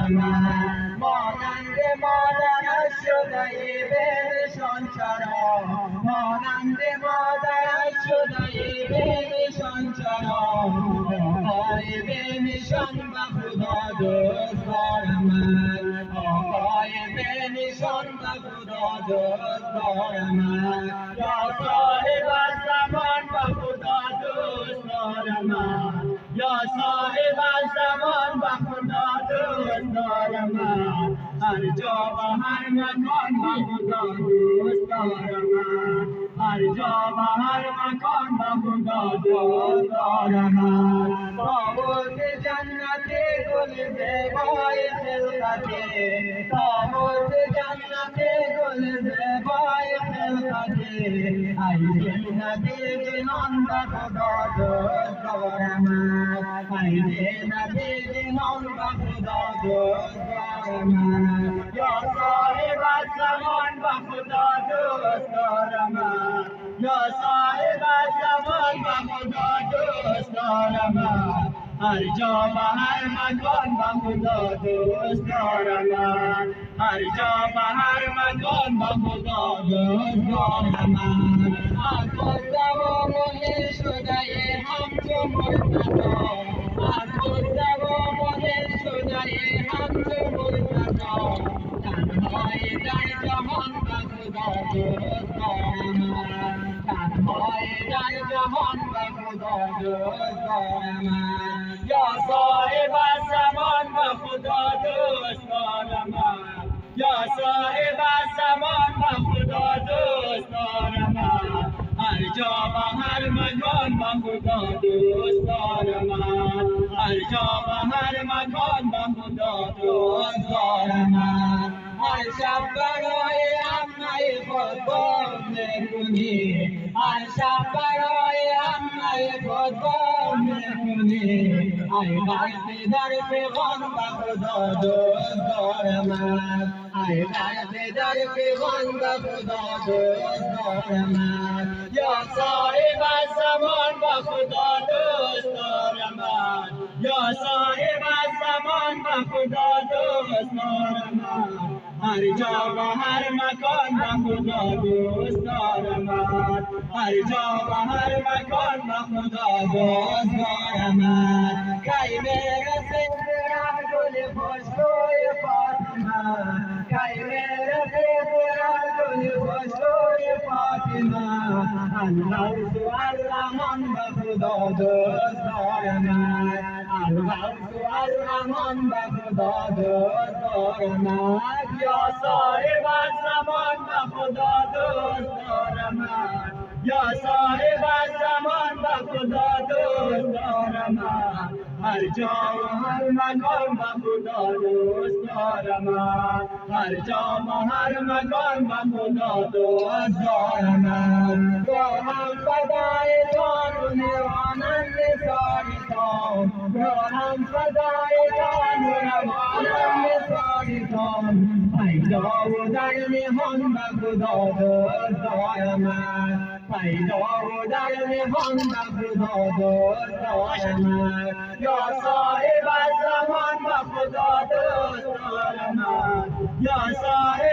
من مانند مادرش شده به نشان مانند مادرش شده به نشان آقای به نشان به خدا دوست دارم من آقای به نشان به خدا دوست دارم من یا صاحب زمان به خدا دوست دارم من یا صاحب زمان به خدا دوست دارم من هر جا و هر مکان به خدا دوست دارم من هر جا و هر مکان به خدا دوست دارم من طاووس جنت گل زیبای خلقتی طاووس جنت گل زیبای خلقتی ای جنتی جنان به خدا دوست دارم من ای جنتی جنان به خدا دوست دارم من یا صاحب زمان به خدا دوست دارم من یا صاحب زمان به خدا دوست دارم من هر جا و هر مکان به خدا دوست دارم من هر جا و هر مکان به خدا دوست دارم من از دوام شده همچو مرتضی از دوام شده همچو مرتضی تنهای در جهان به خدا دوست دارم من تنهای در جهان به خدا دوست دارم من یا صاحب زمان به خدا دوست دارم من یا صاحب زمان به خدا دوست دارم من هر جا و هر مکان به خدا دوست دارم من هر جا و هر مکان به خدا دوست دارم من هر شب برای عمه خود باز میکنی هر شب برای عمه خود باز میکنی ای غرق در پیغام به خدا دوست دارم من ای غرق در پیغام به خدا دوست دارم من یا صاحب زمان به خدا دوست دارم من یا صاحب زمان به خدا دوست دارم من هر جا و هر مکان به خدا دوست دارم من هر جا و هر مکان به خدا دوست دارم من کی میرسه گل خوشبوی فاطمه کی میرسه گل خوشبوی فاطمه الغوث و الرحمن به خدا دوست دارم من الغوث و الرحمن به خدا دوست دارم من یا صاحب زمان به خدا دوست دارم من یا صاحب زمان به خدا دوست دارم من هر جا و هر مکان به خدا دوست دارم من هر جا و هر مکان به خدا دوست دارم من تو هم فدای جان و روانم نثار تام تو هم فدای جان و روانم نثار تام پیدا و در نهان به خدا دوست دارم من پیدا و در نهان به خدا دوست دارم من یا صاحب زمان به خدا دوست دارم من یا صاحب